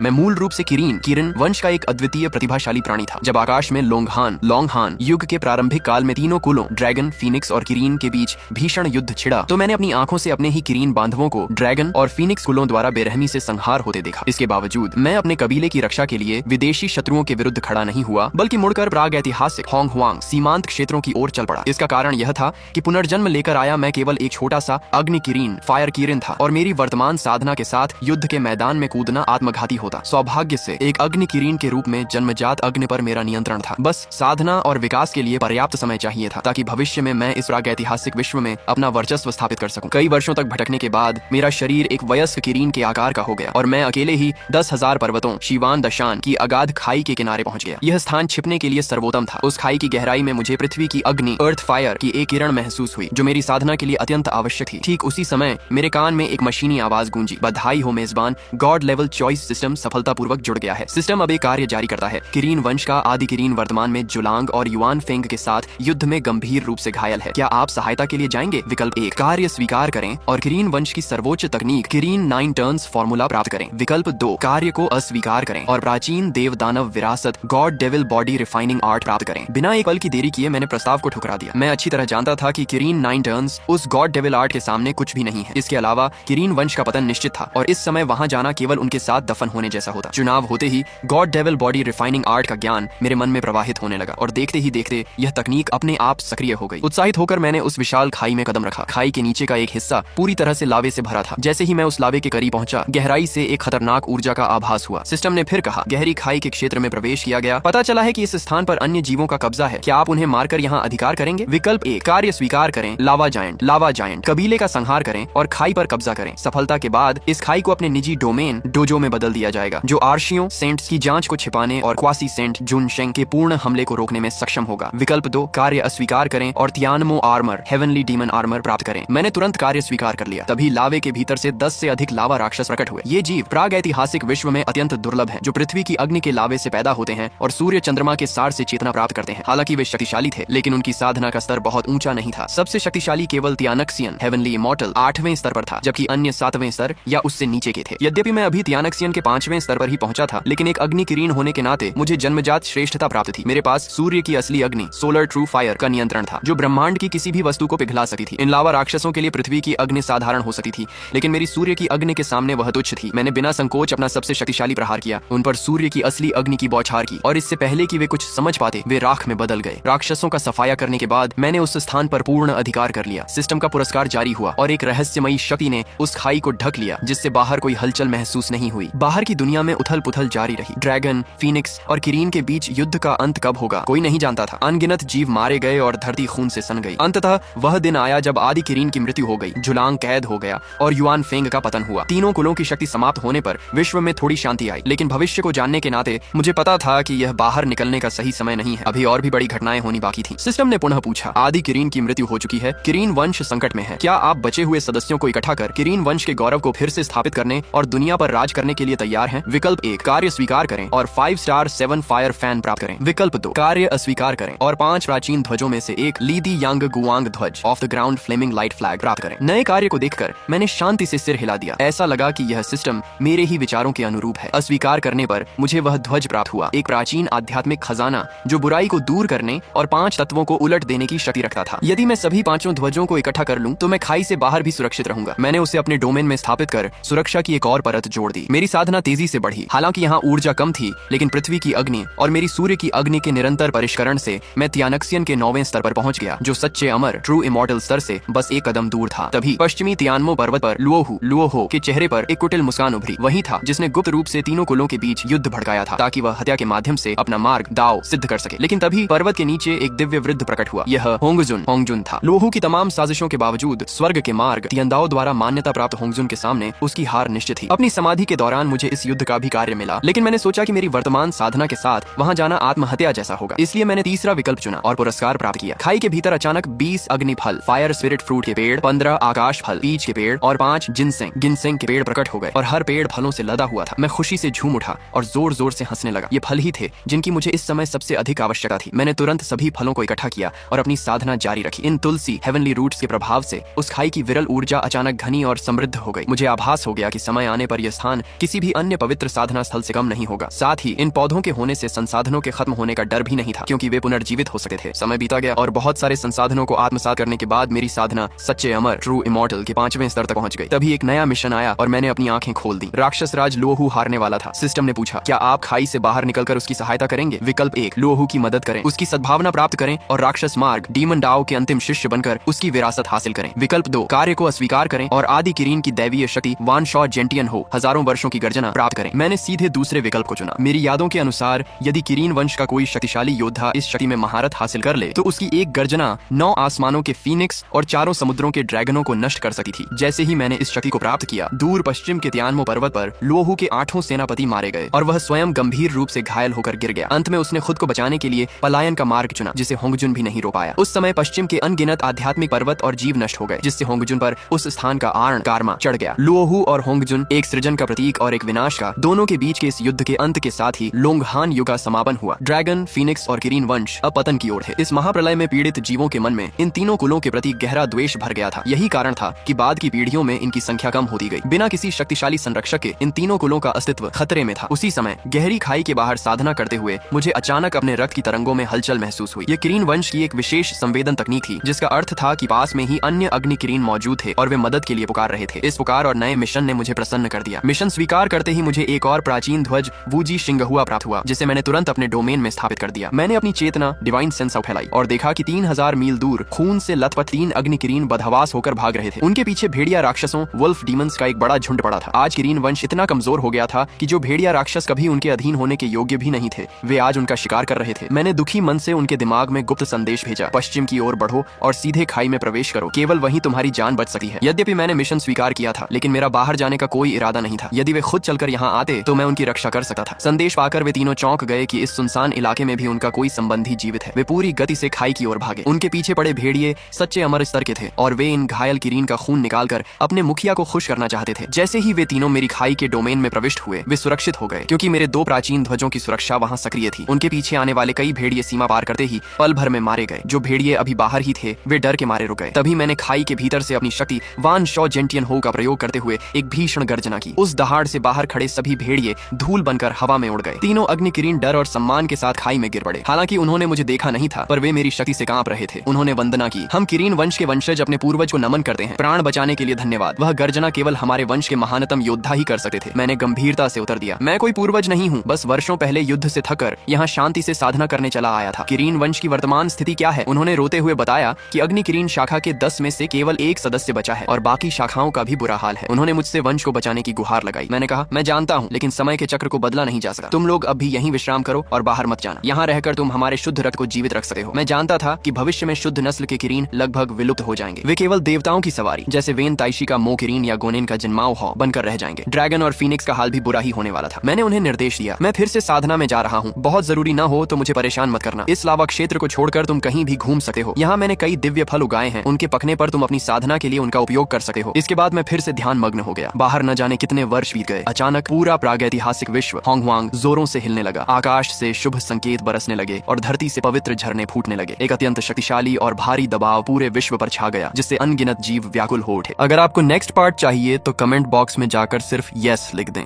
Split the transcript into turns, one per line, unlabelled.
मैं मूल रूप से किरण वंश का एक अद्वितीय प्रतिभाशाली प्राणी था। जब आकाश में लोंगहान युग के प्रारंभिक काल में तीनों कुलों ड्रैगन, फीनिक्स और किरीन के बीच भीषण युद्ध छिड़ा, तो मैंने अपनी आंखों से अपने ही किरीन बांधवों को ड्रैगन और फीनिक्स कुलों द्वारा बेरहमी से संहार होते देखा। इसके बावजूद मैं अपने कबीले की रक्षा के लिए विदेशी शत्रुओं के विरुद्ध खड़ा नहीं हुआ, बल्कि मुड़कर प्राग ऐतिहासिक होंगहुआंग सीमांत क्षेत्रों की ओर चल पड़ा। इसका कारण यह था कि पुनर्जन्म लेकर आया मैं केवल एक छोटा सा अग्नि किरीन फायर किरीन था और मेरी वर्तमान साधना के साथ युद्ध के मैदान में कूदना आत्मघाती होता। सौभाग्य से एक अग्नि किरीन के रूप में जन्मजात अग्नि पर मेरा नियंत्रण था। बस साधना और विकास के लिए पर्याप्त समय चाहिए था ताकि भविष्य में मैं इस प्रागैतिहासिक विश्व में अपना वर्चस्व स्थापित कर सकूं। कई वर्षों तक भटकने के बाद मेरा शरीर एक वयस्क किरीन के आकार का हो गया और मैं अकेले ही 10,000 पर्वतों शिवान दशान की अगाध खाई के किनारे पहुंच गया। यह स्थान छिपने के लिए सर्वोत्तम था। उस खाई की गहराई में मुझे पृथ्वी की अग्नि अर्थ फायर की एक किरण महसूस हुई जो मेरी साधना के लिए अत्यंत आवश्यक थी। ठीक उसी समय मेरे कान में एक मशीनी आवाज गूंजी, बधाई हो मेजबान, गॉड लेवल चॉइस सिस्टम सफलतापूर्वक जुड़ गया है। सिस्टम अब एक कार्य जारी करता है। किरीन वंश का आदि किरीन वर्तमान में जुलांग और युआन फेंग के साथ युद्ध में गंभीर रूप से घायल है। क्या आप सहायता के लिए जाएंगे? विकल्प 1, कार्य स्वीकार करें और किरीन वंश की सर्वोच्च तकनीक किरीन 9 टर्न्स फॉर्मूला प्राप्त करें। विकल्प 2, कार्य को अस्वीकार करें और प्राचीन देव दानव विरासत God devil body refining art प्राप्त करें। बिना एक पल की देरी किए मैंने प्रस्ताव को ठुकरा दिया। मैं अच्छी तरह जानता था कि किरीन 9 टर्न्स उस गॉड डेविल आर्ट के सामने कुछ भी नहीं है। इसके अलावा किरीन वंश का पतन निश्चित था और इस समय वहां जाना केवल उनके साथ दफन होने जैसा होता। चुनाव होते ही god devil body refining art का ज्ञान मेरे मन में प्रवाहित होने लगा और देखते ही देखते यह तकनीक अपने आप सक्रिय हो गई। उत्साहित होकर मैंने उस विशाल खाई में कदम रखा। खाई के नीचे का एक हिस्सा पूरी तरह से लावे से भरा था। जैसे ही मैं उस लावे के करीब पहुंचा, गहराई से एक खतरनाक ऊर्जा का आभास हुआ। सिस्टम ने फिर कहा, गहरी खाई के क्षेत्र में प्रवेश किया गया। पता चला है कि इस स्थान पर अन्य जीवों का कब्जा है। क्या आप उन्हें मारकर यहाँ अधिकार करेंगे? विकल्प 1, कार्य स्वीकार करें, लावा जायंट कबीले का संहार करें और खाई पर कब्जा करें। सफलता के बाद इस खाई को अपने निजी डोमेन डोजो में बदल दिया जाएगा, जो आर्शियों सेंट्स की जांच को छिपाने और क्वासी सेंट जुनशेंग के पूर्ण हमले को रोकने में सक्षम होगा। विकल्प 2, कार्य अस्वीकार करें और तियानमो आर्मर हेवनली डीमन आर्मर प्राप्त करें। मैंने तुरंत कार्य स्वीकार कर लिया। तभी लावे के भीतर से 10 से अधिक लावा राक्षस प्रकट हुए। ये जीव प्राग ऐतिहासिक विश्व में अत्यंत दुर्लभ है, जो पृथ्वी की अग्नि के लावे से पैदा होते हैं और सूर्य चंद्रमा के सार से चेतना प्राप्त करते हैं। हालांकि वे शक्तिशाली थे, लेकिन उनकी साधना का स्तर बहुत ऊंचा नहीं था। सबसे शक्तिशाली केवल तियानक्सियन हेवनली इमॉर्टल 8वें स्तर पर था, जबकि अन्य 7वें स्तर या उससे नीचे के थे। यद्यपि मैं अभी तियानक्सियन के 5वें स्तर पर ही पहुंचा था, लेकिन एक अग्नि किरीन होने के नाते मुझे जन्मजात श्रेष्ठता प्राप्त थी। मेरे पास सूर्य की असली अग्नि सोलर ट्रू फायर का नियंत्रण था, जो ब्रह्मांड की किसी भी वस्तु को पिघला सकती थी। इन लावा राक्षसों के लिए पृथ्वी की अग्नि साधारण हो सकती थी, लेकिन मेरी सूर्य की अग्नि के सामने वह तुच्छ थी। मैंने बिना संकोच अपना सबसे शक्तिशाली प्रहार किया, उन पर सूर्य की असली अग्नि की बौछार की और इससे पहले कि वे कुछ समझ पाते, वे राख में बदल गए। राक्षसों का सफाया करने के बाद मैंने उस स्थान पर पूर्ण अधिकार कर लिया। सिस्टम का पुरस्कार जारी हुआ और एक रहस्यमयी शक्ति ने उस खाई को ढक लिया, जिससे बाहर कोई हलचल महसूस नहीं हुई। बाहर की दुनिया में उथल पुथल जारी रही। ड्रैगन, फीनिक्स और किरीन के बीच युद्ध का अंत कब होगा, कोई नहीं जानता था। अनगिनत जीव मारे गए और धरती खून से सन गई। अंततः वह दिन आया जब आदि किरीन की मृत्यु हो गई, जुलांग कैद हो गया और युआन फेंग का पतन हुआ। तीनों कुलों की शक्ति समाप्त होने पर विश्व में थोड़ी शांति आई, लेकिन भविष्य को जानने के नाते मुझे पता था कि यह बाहर निकलने का सही समय नहीं है। अभी और भी बड़ी घटनाएं होनी बाकी थी। सिस्टम ने पुनः पूछा, आदि किरीन की मृत्यु हो चुकी है, किरीन वंश संकट में है। क्या आप बचे हुए सदस्यों को इकट्ठा कर किरीन वंश के गौरव को फिर से स्थापित करने और दुनिया पर राज करने के लिए तैयार हैं? विकल्प 1, कार्य स्वीकार करें और 5 स्टार 7 फायर फैन प्राप्त करें। विकल्प 2, कार्य अस्वीकार करें और 5 प्राचीन ध्वजों में से एक लीदी यांग गुआंग ध्वज off the ground flaming light flag प्राप्त करें। नए कार्य को देखकर मैंने शांति से सिर हिला दिया। ऐसा लगा कि यह सिस्टम मेरे ही विचारों के अनुरूप है। अस्वीकार करने पर मुझे वह ध्वज प्राप्त हुआ, एक प्राचीन आध्यात्मिक खजाना जो बुराई को दूर करने और 5 तत्वों को उलट देने की शक्ति रखता था। यदि मैं सभी 5 ध्वजों को इकट्ठा कर लूं तो मैं खाई से बाहर भी सुरक्षित रहूंगा। मैंने उसे अपने डोमेन में स्थापित कर सुरक्षा की एक और परत जोड़ दी। मेरी साधना तेजी से बढ़ी। हालांकि यहाँ ऊर्जा कम थी, लेकिन पृथ्वी की अग्नि और मेरी सूर्य की अग्नि के निरंतर परिष्करण से मैं तियानक्सियन के 9वें स्तर पर पहुंच गया, जो सच्चे अमर ट्रू इमॉर्टल स्तर से बस एक कदम दूर था। तभी पश्चिमी तियानमो पर्वत पर लुओहो के चेहरे पर एक कुटिल मुस्कान उभरी। वही था जिसने गुप्त रूप से तीनों कुलों के बीच युद्ध भड़काया था, ताकि वह हत्या के माध्यम से अपना मार्ग दाव सिद्ध कर सके। लेकिन तभी पर्वत के नीचे एक दिव्य वृद्ध प्रकट हुआ। यह होंगजुन था। लोहू की तमाम साजिशों के बावजूद स्वर्ग के मार्ग तियंदाओ द्वारा मान्यता प्राप्त होंगजुन के सामने उसकी हार निश्चित थी। अपनी समाधि के दौरान मुझे इस युद्ध का भी कार्य मिला, लेकिन मैंने सोचा कि मेरी वर्तमान साधना के साथ वहां जाना आत्महत्या जैसा होगा, इसलिए मैंने तीसरा विकल्प चुना और पुरस्कार प्राप्त किया। खाई के भीतर अचानक 20 अग्नि फल फायर स्पिरिट फ्रूट के पेड़, 15 आकाश फल पीच के पेड़ और 5 गिनसेंग के पेड़ प्रकट हो गए और हर पेड़ फलों से लदा हुआ था। मैं खुशी से झूम उठा और जोर जोर से हंसने लगा। ये फल ही थे जिनकी मुझे इस समय सबसे अधिक आवश्यकता थी। मैंने तुरंत सभी फलों को इकट्ठा किया और अपनी साधना जारी रखी। इन तुलसी हेवनली रूट्स के प्रभाव से उस खाई की विरल ऊर्जा अचानक घनी और समृद्ध हो गई। मुझे आभास हो गया कि समय आने पर यह स्थान किसी भी अन्य अन्य पवित्र साधना स्थल से कम नहीं होगा। साथ ही इन पौधों के होने से संसाधनों के खत्म होने का डर भी नहीं था, क्योंकि वे पुनर्जीवित हो सकते थे। समय बीता गया और बहुत सारे संसाधनों को आत्मसात करने के बाद मेरी साधना सच्चे अमर ट्रू इमॉर्टल के 5वें स्तर तक पहुंच गई। तभी एक नया मिशन आया और मैंने अपनी आंखें खोल दी। राक्षस राज लोहू हारने वाला था। सिस्टम ने पूछा, क्या आप खाई से बाहर निकलकर उसकी सहायता करेंगे? विकल्प 1, लोहू की मदद करें, उसकी सद्भावना प्राप्त करें और राक्षस मार्ग डीमन डाओ के अंतिम शिष्य बनकर उसकी विरासत हासिल करें। विकल्प 2, कार्य को अस्वीकार करें और आदि किरीन की दैवीय शक्ति वान शॉ जेंटियन हो हजारों वर्षों की गर्जना प्राप्त करें। मैंने सीधे दूसरे विकल्प को चुना। मेरी यादों के अनुसार यदि किरीन वंश का कोई शक्तिशाली योद्धा इस शक्ति में महारत हासिल कर ले तो उसकी एक गर्जना 9 आसमानों के फीनिक्स और 4 समुद्रों के ड्रैगनों को नष्ट कर सकती थी। जैसे ही मैंने इस शक्ति को प्राप्त किया, दूर पश्चिम के त्यानमो पर्वत पर लोहू के 8 सेनापति मारे गए और वह स्वयं गंभीर रूप से घायल होकर गिर गया। अंत में उसने खुद को बचाने के लिए पलायन का मार्ग चुना, जिसे होंगजुन भी नहीं रो पाया। उस समय पश्चिम के अनगिनत आध्यात्मिक पर्वत और जीव नष्ट हो गए, जिससे होंगजुन पर उस स्थान का आरण कारमा चढ़ गया। लोहू और होंगजुन एक सृजन का प्रतीक और एक विनाश का, दोनों के बीच के इस युद्ध के अंत के साथ ही लोंगहान युग का समापन हुआ। ड्रैगन, फीनिक्स और किरीन वंश अब पतन की ओर थे। इस महाप्रलय में पीड़ित जीवों के मन में इन तीनों कुलों के प्रति गहरा द्वेष भर गया था। यही कारण था कि बाद की पीढ़ियों में इनकी संख्या कम होती गई। बिना किसी शक्तिशाली संरक्षक के इन तीनों कुलों का अस्तित्व खतरे में था। उसी समय गहरी खाई के बाहर साधना करते हुए मुझे अचानक अपने रक्त की तरंगों में हलचल महसूस हुई। ये किरीन वंश की एक विशेष संवेदन तकनीक थी, जिसका अर्थ था कि पास में ही अन्य अग्नि किरीन मौजूद थे और वे मदद के लिए पुकार रहे थे। इस पुकार और नए मिशन ने मुझे प्रसन्न कर दिया। मिशन स्वीकार करते ही मुझे एक और प्राचीन ध्वज वूजी शिंगहुआ प्राप्त हुआ, जिसे मैंने तुरंत अपने डोमेन में स्थापित कर दिया। मैंने अपनी चेतना डिवाइन सेंस फैलाई और देखा कि 3000 मील दूर खून से लथपथ 3 अग्नि किरीन बदहवास होकर भाग रहे थे। उनके पीछे भेड़िया राक्षसों वुल्फ डीमंस का एक बड़ा झुंड पड़ा था। आज किरीन वंश इतना कमजोर हो गया था कि जो भेड़िया राक्षस कभी उनके अधीन होने के योग्य भी नहीं थे, वे आज उनका शिकार कर रहे थे। मैंने दुखी मन से उनके दिमाग में गुप्त संदेश भेजा, पश्चिम की ओर बढ़ो और सीधे खाई में प्रवेश करो, केवल वहीं तुम्हारी जान बच सकती है। यद्यपि मैंने मिशन स्वीकार किया था, लेकिन मेरा बाहर जाने का कोई इरादा नहीं था। यदि वे खुद चलकर यहाँ आते तो मैं उनकी रक्षा कर सकता था। संदेश पाकर वे तीनों चौंक गए कि इस सुनसान इलाके में भी उनका कोई संबंधी जीवित है। वे पूरी गति से खाई की ओर भागे। उनके पीछे पड़े भेड़िए सच्चे अमर स्तर के थे और वे इन घायल किरीन का खून निकालकर अपने मुखिया को खुश करना चाहते थे। जैसे ही वे तीनों मेरी खाई के डोमेन में प्रविष्ट हुए, वे सुरक्षित हो गए, क्योंकि मेरे 2 प्राचीन ध्वजों की सुरक्षा वहां सक्रिय थी। उनके पीछे आने वाले कई भेड़िए सीमा पार करते ही पल भर में मारे गए। जो भेड़िए अभी बाहर ही थे, वे डर के मारे रुक गए। तभी मैंने खाई के भीतर से अपनी शक्ति वान शॉ जेंटियन हो का प्रयोग करते हुए एक भीषण गर्जना की। उस दहाड़ से बाहर खड़े सभी भेड़िए धूल बनकर हवा में उड़ गए। तीनों अग्नि किरीन डर और सम्मान के साथ खाई में गिर पड़े। हालांकि उन्होंने मुझे देखा नहीं था, पर वे मेरी शक्ति से कांप रहे थे। उन्होंने वंदना की। हम किरीन वंश के वंशज अपने पूर्वज को नमन करते हैं। प्राण बचाने के लिए धन्यवाद। वह गर्जना केवल हमारे वंश के महानतम योद्धा ही कर सकते थे। मैंने गंभीरता से उत्तर दिया, मैं कोई पूर्वज नहीं हूँ, बस वर्षों पहले युद्ध से थकर यहाँ शांति से साधना करने चला आया था। किरीन वंश की वर्तमान स्थिति क्या है? उन्होंने रोते हुए बताया कि अग्नि किरीन शाखा के 10 में से केवल 1 सदस्य बचा है और बाकी शाखाओं का भी बुरा हाल है। उन्होंने मुझसे वंश को बचाने की गुहार लगाई। मैंने कहा, मैं जानता हूँ, लेकिन समय के चक्र को बदला नहीं जा सकता। तुम लोग अब भी यहीं विश्राम करो और बाहर मत जाना। यहाँ रहकर तुम हमारे शुद्ध रक्त को जीवित रख सकते हो। मैं जानता था कि भविष्य में शुद्ध नस्ल के किरीन लगभग विलुप्त हो जाएंगे। वे केवल देवताओं की सवारी जैसे वेन ताइशी का मो किरीन या गोनेन का जिनमाओ हॉ बनकर रह जाएंगे। ड्रैगन और फीनिक्स का हाल भी बुरा ही होने वाला था। मैंने उन्हें निर्देश दिया, मैं फिर से साधना में जा रहा हूँ, बहुत जरूरी न हो तो मुझे परेशान मत करना। इस लावा क्षेत्र को छोड़कर तुम कहीं भी घूम सकते हो। यहाँ मैंने कई दिव्य फल उगाए हैं, उनके पकने पर तुम अपनी साधना के लिए उनका उपयोग कर सकते हो। इसके बाद मैं फिर से ध्यान मग्न हो गया। बाहर न जाने कितने वर्ष बीत गए। अचानक पूरा प्रागैतिहासिक विश्व होंगवांग जोरों से हिलने लगा। आकाश से शुभ संकेत बरसने लगे और धरती से पवित्र झरने फूटने लगे। एक अत्यंत शक्तिशाली और भारी दबाव पूरे विश्व पर छा गया, जिससे अनगिनत जीव व्याकुल हो उठे। अगर आपको नेक्स्ट पार्ट चाहिए तो कमेंट बॉक्स में जाकर सिर्फ यस लिख दें।